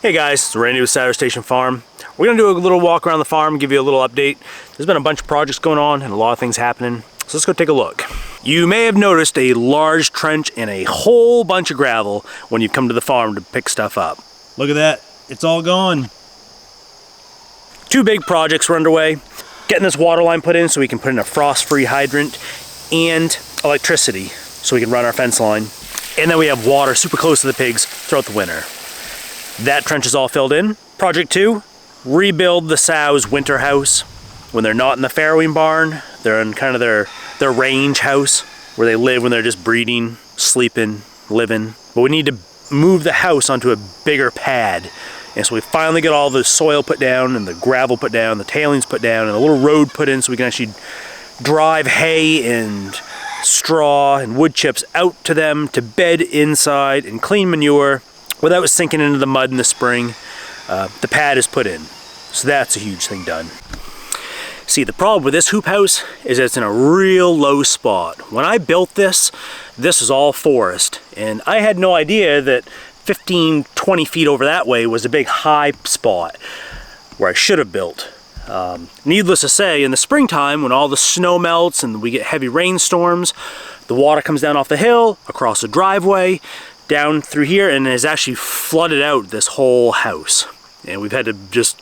Hey guys, it's Randy with Souder Station Farm. We're gonna do a little walk around the farm, give you a little update. There's been a bunch of projects going on and a lot of things happening, so let's go take a look. You may have noticed a large trench and a whole bunch of gravel when you come to the farm to pick stuff up. Look at that, it's all gone. Two big projects were underway. Getting this water line put in so we can put in a frost-free hydrant and electricity so we can run our fence line. And then we have water super close to the pigs throughout the winter. That trench is all filled in. Project 2, rebuild the sows' winter house. When they're not in the farrowing barn, they're in kind of their range house where they live when they're just breeding, sleeping, living. But we need to move the house onto a bigger pad. And so we finally get all the soil put down and the gravel put down, the tailings put down, and a little road put in so we can actually drive hay and straw and wood chips out to them to bed inside and clean manure without sinking into the mud in the spring. The pad is put in. So that's a huge thing done. See, the problem with this hoop house is that it's in a real low spot. When I built this was all forest, and I had no idea that 15, 20 feet over that way was a big high spot where I should have built. Needless to say, in the springtime when all the snow melts and we get heavy rainstorms, the water comes down off the hill, across the driveway, down through here, and has actually flooded out this whole house. And we've had to just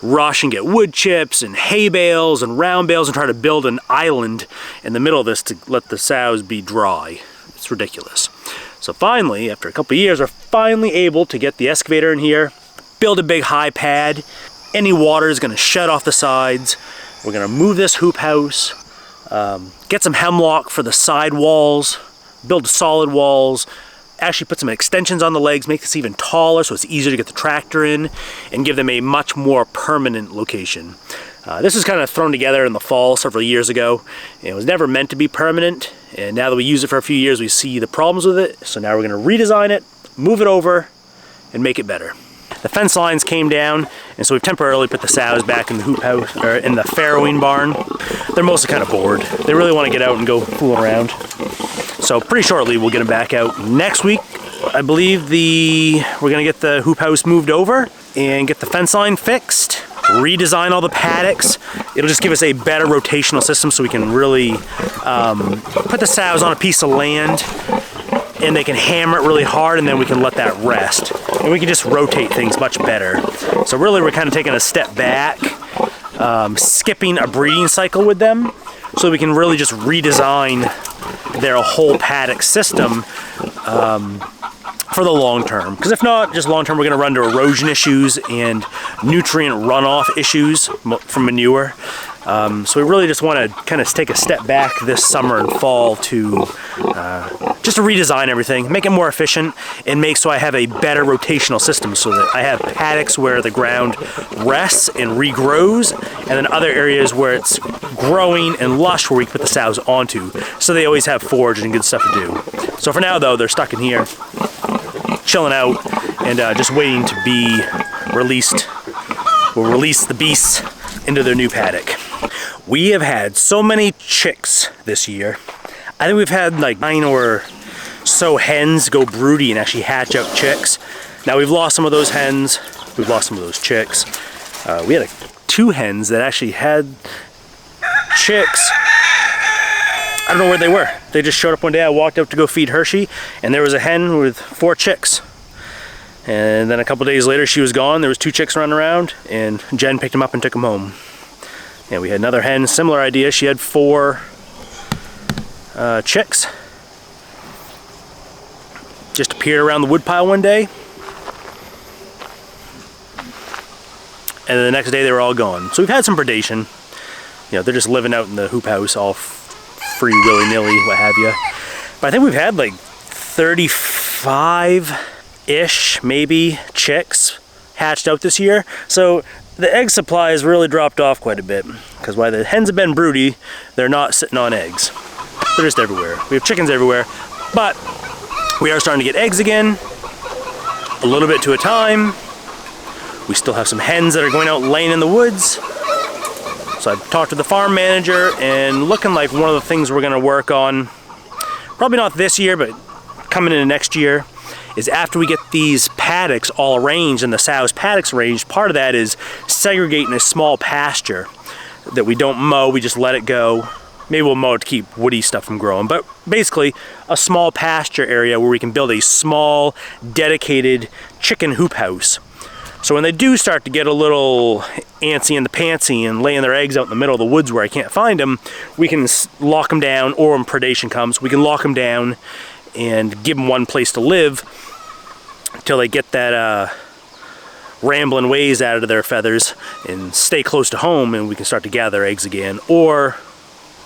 rush and get wood chips and hay bales and round bales and try to build an island in the middle of this to let the sows be dry. It's ridiculous. So finally, after a couple of years, we're finally able to get the excavator in here, build a big high pad. Any water is gonna shut off the sides. We're gonna move this hoop house, get some hemlock for the side walls, build solid walls, actually put some extensions on the legs, make this even taller so it's easier to get the tractor in, and give them a much more permanent location. This was kind of thrown together in the fall several years ago. It was never meant to be permanent, and now that we use it for a few years, we see the problems with it, so now we're gonna redesign it, move it over, and make it better. The fence lines came down, and so we've temporarily put the sows back in the hoop house, or in the farrowing barn. They're mostly kind of bored. They really want to get out and go fooling around. So pretty shortly we'll get them back out. Next week, I believe we're gonna get the hoop house moved over and get the fence line fixed, redesign all the paddocks. It'll just give us a better rotational system so we can really put the sows on a piece of land and they can hammer it really hard, and then we can let that rest. And we can just rotate things much better. So really we're kind of taking a step back, skipping a breeding cycle with them, so we can really just redesign their whole paddock system for the long term. Because if not, just long term, we're gonna run into erosion issues and nutrient runoff issues from manure. So we really just want to kind of take a step back this summer and fall to just to redesign everything, make it more efficient, and make so I have a better rotational system so that I have paddocks where the ground rests and regrows, and then other areas where it's growing and lush where we can put the sows onto, so they always have forage and good stuff to do. So for now though, they're stuck in here, chilling out, and just waiting to be released. We'll release the beasts into their new paddock. We have had so many chicks this year. I think we've had like 9 or so hens go broody and actually hatch out chicks. Now we've lost some of those hens, we've lost some of those chicks. We had 2 hens that actually had chicks. I don't know where they were. They just showed up one day. I walked up to go feed Hershey, and there was a hen with 4 chicks. And then a couple days later, she was gone. There was 2 chicks running around, and Jen picked them up and took them home. And we had another hen, similar idea. She had 4 chicks. Just appeared around the woodpile one day. And then the next day they were all gone. So we've had some predation. You know, they're just living out in the hoop house, all free willy-nilly, what have you. But I think we've had like 35-ish, maybe, chicks hatched out this year. So the egg supply has really dropped off quite a bit, because while the hens have been broody, they're not sitting on eggs. They're just everywhere. We have chickens everywhere, but we are starting to get eggs again, a little bit to a time. We still have some hens that are going out laying in the woods. So I've talked to the farm manager, and looking like one of the things we're gonna work on, probably not this year, but coming into next year, is after we get these paddocks all arranged in the sows paddocks range. Part of that is segregating a small pasture that we don't mow, we just let it go. Maybe we'll mow it to keep woody stuff from growing, but basically a small pasture area where we can build a small dedicated chicken hoop house. So when they do start to get a little antsy in the pantsy and laying their eggs out in the middle of the woods where I can't find them, we can lock them down, or when predation comes, we can lock them down and give them one place to live until they get that rambling ways out of their feathers and stay close to home, and we can start to gather eggs again, or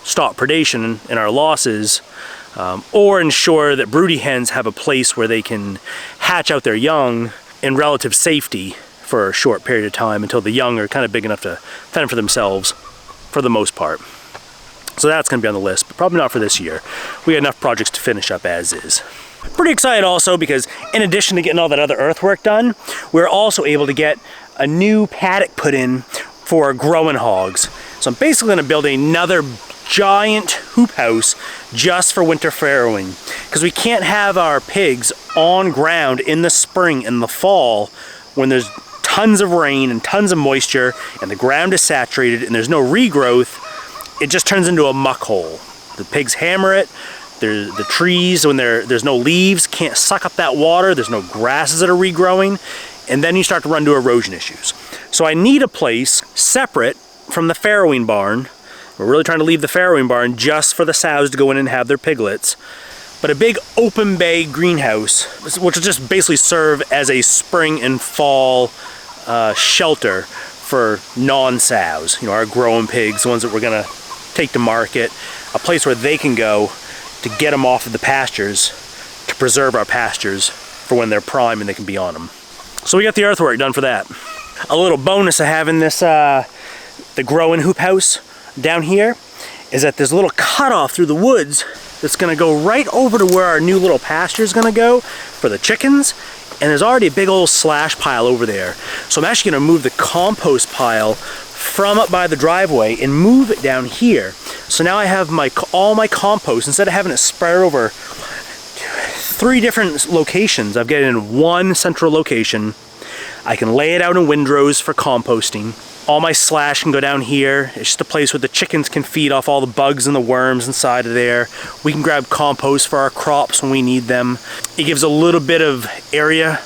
stop predation in our losses, or ensure that broody hens have a place where they can hatch out their young in relative safety for a short period of time until the young are kind of big enough to fend for themselves for the most part. So that's going to be on the list, but probably not for this year. We got enough projects to finish up as is. Pretty excited also because in addition to getting all that other earthwork done, we're also able to get a new paddock put in for growing hogs. So I'm basically going to build another giant hoop house just for winter farrowing, because we can't have our pigs on ground in the spring and the fall when there's tons of rain and tons of moisture and the ground is saturated and there's no regrowth. It just turns into a muck hole. The pigs hammer it. The trees, when there's no leaves, can't suck up that water. There's no grasses that are regrowing, and then you start to run into erosion issues. So I need a place separate from the farrowing barn. We're really trying to leave the farrowing barn just for the sows to go in and have their piglets. But a big open bay greenhouse, which will just basically serve as a spring and fall shelter for non-sows. You know, our growing pigs, the ones that we're gonna take to market. A place where they can go to get them off of the pastures, to preserve our pastures for when they're prime and they can be on them. So we got the earthwork done for that. A little bonus of having this, the growing hoop house down here, is that there's a little cutoff through the woods that's gonna go right over to where our new little pasture is gonna go for the chickens, and there's already a big old slash pile over there. So I'm actually gonna move the compost pile from up by the driveway and move it down here. So now I have all my compost, instead of having it spread over 3 different locations, I've got it in one central location. I can lay it out in windrows for composting. All my slash can go down here. It's just a place where the chickens can feed off all the bugs and the worms inside of there. We can grab compost for our crops when we need them. It gives a little bit of area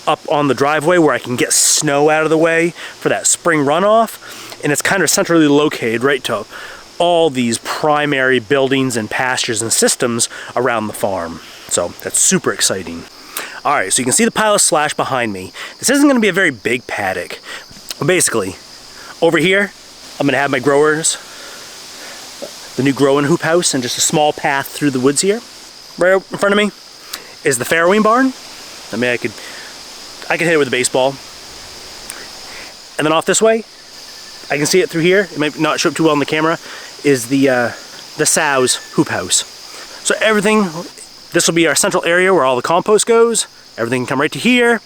up on the driveway where I can get snow out of the way for that spring runoff. And it's kind of centrally located right to all these primary buildings and pastures and systems around the farm. So that's super exciting. All right, so you can see the pile of slash behind me. This isn't gonna be a very big paddock. Basically, over here, I'm gonna have my growers, the new growing hoop house, and just a small path through the woods here. Right in front of me is the farrowing barn. I mean, I could hit it with a baseball. And then off this way, I can see it through here. It might not show up too well on the camera, is the sows hoop house. So everything, this will be our central area where all the compost goes. Everything can come right to here.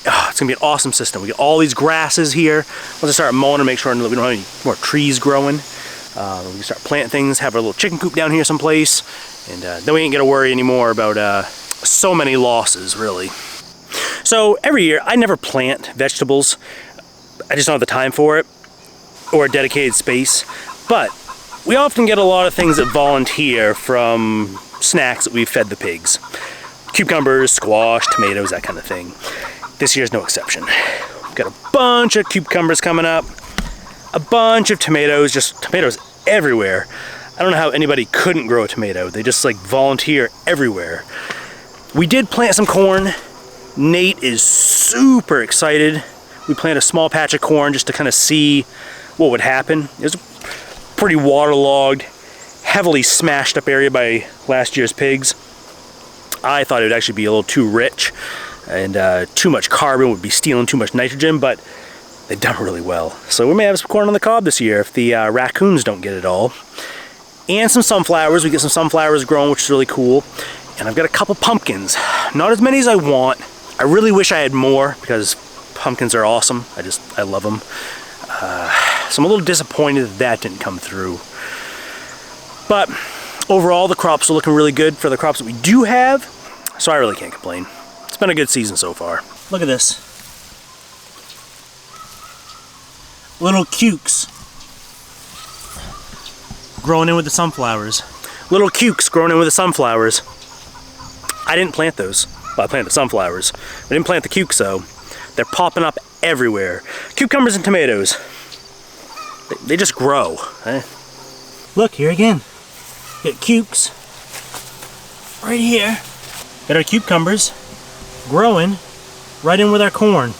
Oh, it's gonna be an awesome system. We get all these grasses here. Once I start mowing to make sure we don't have any more trees growing. We can start planting things, have our little chicken coop down here someplace, and then we ain't gotta worry anymore about so many losses, really. So every year, I never plant vegetables. I just don't have the time for it, or a dedicated space. But we often get a lot of things that volunteer from snacks that we've fed the pigs. Cucumbers, squash, tomatoes, that kind of thing. This year's no exception. We've got a bunch of cucumbers coming up, a bunch of tomatoes, just tomatoes everywhere. I don't know how anybody couldn't grow a tomato. They just like volunteer everywhere. We did plant some corn. Nate is super excited. We planted a small patch of corn just to kind of see what would happen. It was a pretty waterlogged, heavily smashed up area by last year's pigs. I thought it would actually be a little too rich and too much carbon, would be stealing too much nitrogen, but they've done really well. So we may have some corn on the cob this year if the raccoons don't get it all. And some sunflowers. We get some sunflowers growing, which is really cool. And I've got a couple pumpkins. Not as many as I want. I really wish I had more because pumpkins are awesome. I love them. So I'm a little disappointed that didn't come through. But overall, the crops are looking really good for the crops that we do have. So I really can't complain. It's been a good season so far. Look at this. Little cukes growing in with the sunflowers. Little cukes growing in with the sunflowers. I didn't plant those. Well, I planted the sunflowers. I didn't plant the cukes though. They're popping up everywhere. Cucumbers and tomatoes. They just grow. Eh? Look, here again. Got cukes. Right here. Got our cucumbers growing right in with our corn.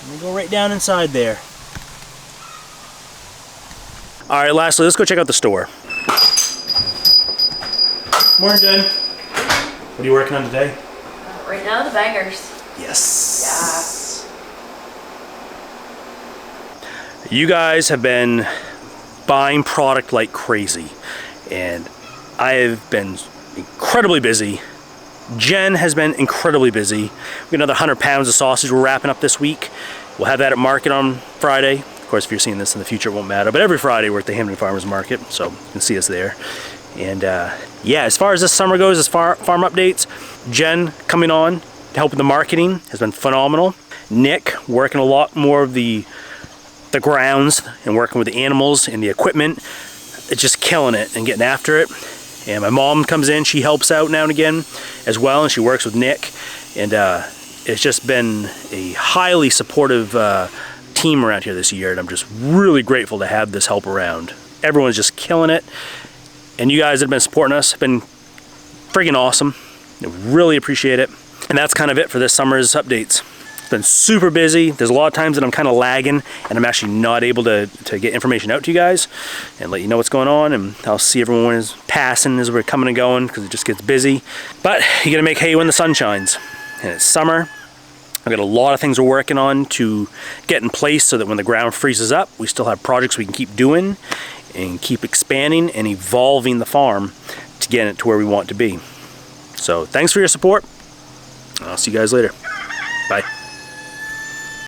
And they go right down inside there. All right, lastly, let's go check out the store. Morning, Jen. What are you working on today? Right now, the bangers. Yes. Yeah. You guys have been buying product like crazy, and I have been incredibly busy. Jen has been incredibly busy. We got another 100 pounds of sausage we're wrapping up this week. We'll have that at market on Friday. Of course, if you're seeing this in the future, it won't matter. But every Friday, we're at the Hamden Farmers Market, so you can see us there. And yeah, as far as this summer goes, as far farm updates, Jen coming on to help with the marketing has been phenomenal. Nick working a lot more of the grounds and working with the animals and the equipment. It's just killing it and getting after it. And my mom comes in, she helps out now and again as well, and she works with Nick. And it's just been a highly supportive team around here this year, and I'm just really grateful to have this help around. Everyone's just killing it. And you guys that have been supporting us have been friggin' awesome. I really appreciate it. And that's kind of it for this summer's updates. It's been super busy. There's a lot of times that I'm kind of lagging and I'm actually not able to get information out to you guys and let you know what's going on. And I'll see everyone is passing as we're coming and going because it just gets busy. But you gotta make hay when the sun shines. And it's summer. I've got a lot of things we're working on to get in place so that when the ground freezes up, we still have projects we can keep doing and keep expanding and evolving the farm to get it to where we want it to be. So thanks for your support. I'll see you guys later. Bye.